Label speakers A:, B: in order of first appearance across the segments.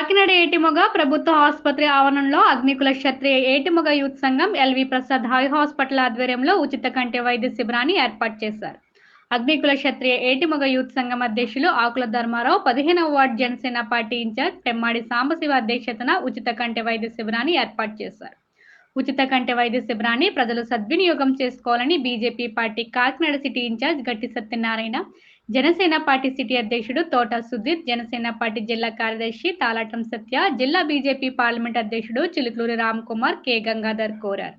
A: కాకినాడ ఏటిమొగ ప్రభుత్వ ఆసుపత్రి ఆవరణలో అగ్నికుల క్షత్రియ ఏటిమొగ యూత్ సంఘం ఎల్వి ప్రసాద్ హై హాస్పిటల్ ఆధ్వర్యంలో ఉచిత కంటి వైద్య శిబిరాన్ని ఏర్పాటు చేశారు. అగ్నికుల క్షత్రియ ఏటిమొగ యూత్ సంఘం అధ్యక్షులు ఆకుల ధర్మారావు, 15వ ward Janasena party in charge Pemmadi Sambasiva అధ్యక్షతన ఉచిత కంటి వైద్య శిబిరాన్ని ఏర్పాటు చేశారు. ఉచిత కంటి వైద్య శిబిరాన్ని ప్రజలు సద్వినియోగం చేసుకోవాలని BJP party Kakinada city in charge Gatti Satyanarayana, Janasena party city అధ్యక్షుడు తోట సుధీర్, జనసేన పార్టీ జిల్లా కార్యదర్శి తాలాటం సత్య, జిల్లా బీజేపీ పార్లమెంట్ అధ్యక్షుడు చిలుకూరి రామ్ కుమార్, కె గంగాధర్ కోరారు.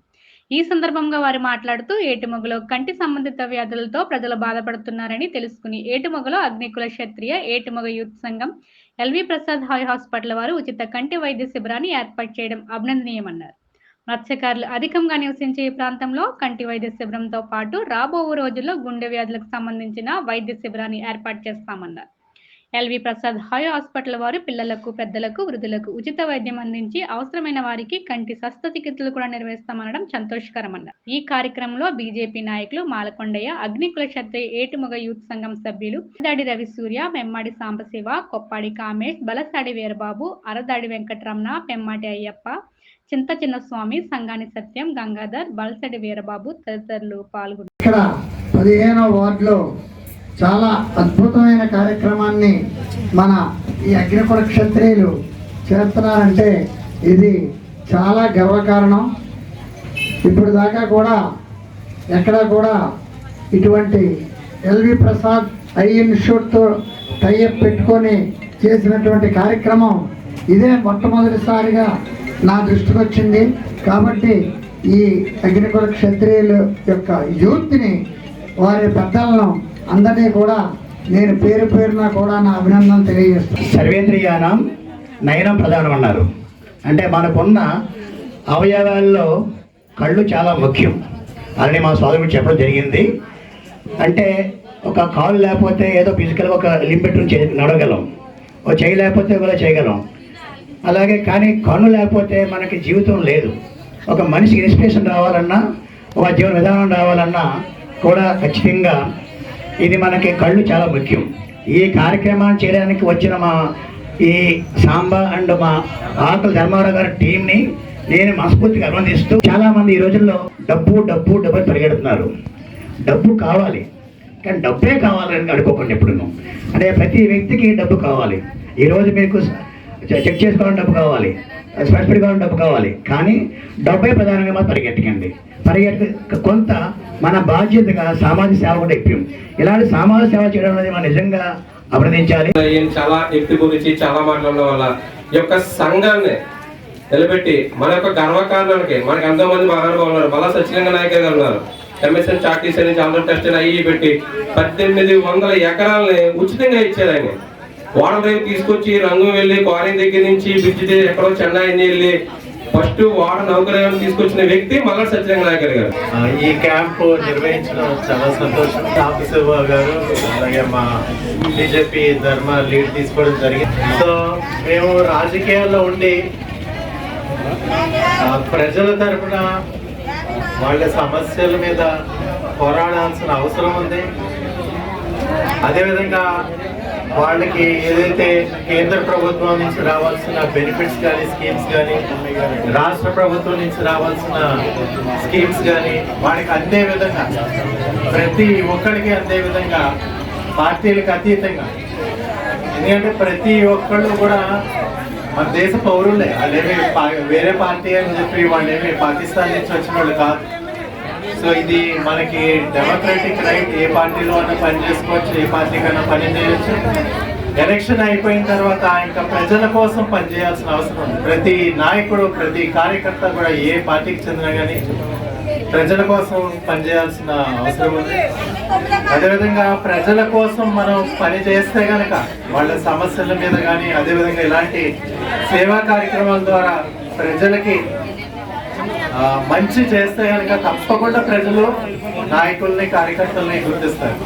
A: ఈ సందర్భంగా వారు మాట్లాడుతూ ఏటిమొగలో కంటి సంబంధిత వ్యాధులతో ప్రజలు బాధపడుతున్నారని తెలుసుకుని ఏటిమొగలో అగ్నికుల క్షత్రియ ఏటిమొగ యూత్ సంఘం ఎల్వి ప్రసాద్ హై హాస్పిటల్ వారు ఉచిత కంటి వైద్య శిబిరాన్ని ఏర్పాటు చేయడం అభినందనీయమన్నారు. మత్స్యకారులు అధికంగా నివసించే ఈ ప్రాంతంలో కంటి వైద్య శిబిరంతో పాటు రాబో రోజుల్లో గుండె వ్యాధులకు సంబంధించిన వైద్య శిబిరాన్ని ఏర్పాటు చేస్తామన్నారు. ఎల్వి ప్రసాద్ హై హాస్పిటల్ వారు పిల్లలకు, పెద్దలకు, వృద్ధులకు ఉచిత వైద్యం అందించి అవసరమైన వారికి కంటి శస్త్రచికిత్సలు కూడా నిర్వహిస్తామనడం సంతోషకరమన్నారు. ఈ కార్యక్రమంలో బీజేపీ నాయకులు మాలకొండయ్య, అగ్నికుల క్షత్రియ ఏటిమొగ యూత్ సంఘం సభ్యులు దాడి రవి సూర్య, మెమ్మాడి సాంబశివ, కొప్పాడి కామేష్, బలసాడి వీరబాబు, అరదాడి వెంకటరమణ, పెమ్మాటి అయ్యప్ప, చింత చిన్న స్వామి, సంగాని సత్యం, గంగాధర్, బలసడి వీరబాబు తదితరులు పాల్గొన్నారు.
B: ఇక్కడ 15వ వార్డులో చాలా అద్భుతమైన కార్యక్రమాన్ని మన ఈ అగ్నికుల క్షత్రియులు చేస్తున్నారంటే ఇది చాలా గర్వకారణం. ఇప్పుడు దాకా కూడా ఎక్కడా కూడా ఇటువంటి ఎల్వి ప్రసాద్ ఐ ఇన్స్టిట్యూట్తో టైఅప్ పెట్టుకొని చేసినటువంటి కార్యక్రమం ఇదే మొట్టమొదటిసారిగా నా దృష్టికి వచ్చింది. కాబట్టి ఈ అగ్నికుల క్షత్రియుల యొక్క యూత్ని, వారి పెద్దలను అందరినీ కూడా నేను పేరు పేరున కూడా నా అభినందన తెలియజేస్తాను.
C: సర్వేంద్రియానం నయనం ప్రధానం అన్నారు. అంటే మనకున్న అవయవాల్లో కళ్ళు చాలా ముఖ్యం. అని మా సోదరుడు చెప్పడం జరిగింది. అంటే ఒక కాలు లేకపోతే ఏదో ఫిజికల్గా ఒక లింబెట్టు నడవగలం, ఒక చేయి లేకపోతే కూడా చేయగలం. అలాగే కానీ కన్ను లేకపోతే మనకి జీవితం లేదు. ఒక మనిషికి ఇన్స్పిరేషన్ రావాలన్నా, ఒక జీవన విధానం రావాలన్నా కూడా ఖచ్చితంగా ఇది మనకి కళ్ళు చాలా ముఖ్యం. ఈ కార్యక్రమాన్ని చేయడానికి వచ్చిన మా ఈ సాంబ అండ్ మా ఆకుల ధర్మారావు గారి టీంని నేను మనస్ఫూర్తిగా అభినందిస్తూ, చాలామంది ఈ రోజుల్లో డబ్బు డబ్బు డబ్బు పరిగెడుతున్నారు. డబ్బు కావాలి కానీ డబ్బే కావాలని అనుకోకండి ఎప్పుడును. అంటే ప్రతి వ్యక్తికి డబ్బు కావాలి. ఈరోజు మీకు చెక్ చేసుకోవాలని డబ్బు కావాలి, స్పెషల్ కావాలని డబ్బు కావాలి, కానీ డబ్బే ప్రధానంగా మాత్రం పరిగెత్తకండి. కొంత మన బాధ్యతగా సామాజిక సేవ కూడా ఎక్కువ. ఇలాంటి సామాజిక సేవ చేయడం అనేది మనం నిజంగా అభినందించాలి.
D: చాలా వ్యక్తి గురించి చాలా మాట్లాడడం వల్ల ఈ యొక్క సంఘాన్ని నిలబెట్టి మన యొక్క గర్వకారణానికి మనకి ఎంతో మంది మహానుభావులు ఉన్నారు. మళ్ళా సత్యలింగ నాయక గారు ఉన్నారు. ఎంఎస్ఎన్ చార్టీస్ నుంచి అందరూ టెస్ట్ అయ్యి పెట్టి 1800 ఎకరాలని ఉచితంగా ఇచ్చారు. ఆయన వాటర్ డ్రైవ్ తీసుకొచ్చి రంగు వెళ్ళి క్వారీ దగ్గర నుంచి బ్రిడ్జ్ ఎక్కడో చెన్నై వెళ్ళి ఫస్ట్ వాటర్ నౌకర్యం తీసుకొచ్చిన వ్యక్తి మల్ల సత్యలింగ నాయకర్ గారు.
E: ఈ క్యాంపు నిర్వహించడం చాలా సంతోషం. సాంబశివ గారు అలాగే మా బీజేపీ ధర్మ లీడ్ తీసుకోవడం జరిగింది. సో మేము రాజకీయాల్లో ఉండి ప్రజల తరఫున వాళ్ళ సమస్యల మీద పోరాడాల్సిన అవసరం ఉంది. అదేవిధంగా వాళ్ళకి ఏదైతే కేంద్ర ప్రభుత్వం నుంచి రావాల్సిన బెనిఫిట్స్ కానీ, స్కీమ్స్ కానీ, రాష్ట్ర ప్రభుత్వం నుంచి రావాల్సిన స్కీమ్స్ కానీ వాళ్ళకి అందే విధంగా, ప్రతి ఒక్కరికి అందే విధంగా, పార్టీలకు అతీతంగా. ఎందుకంటే ప్రతి ఒక్కళ్ళు కూడా మన దేశ పౌరులే. వాళ్ళేమి వేరే పార్టీ అని చెప్పి వాళ్ళేమి పాకిస్తాన్ నుంచి వచ్చిన వాళ్ళు కాదు. సో ఇది మనకి డెమోక్రటిక్ రైట్. ఏ పార్టీలో అన్నా పని చేసుకోవచ్చు, ఏ పార్టీకైనా పని చేయొచ్చు. ఎలక్షన్ అయిపోయిన తర్వాత ఇంకా ప్రజల కోసం పనిచేయాల్సిన అవసరం ఉంది. ప్రతి నాయకుడు, ప్రతి కార్యకర్త కూడా ఏ పార్టీకి చెందినా కానీ ప్రజల కోసం పనిచేయాల్సిన అవసరం ఉంది. అదేవిధంగా ప్రజల కోసం మనం పని చేస్తే కనుక వాళ్ళ సమస్యల మీద కానీ, అదేవిధంగా ఇలాంటి సేవా కార్యక్రమాల ద్వారా ప్రజలకి మంచి చేస్తే కనుక తప్పకుండా ప్రజలు నాయకుల్ని, కార్యకర్తల్ని గుర్తిస్తారు.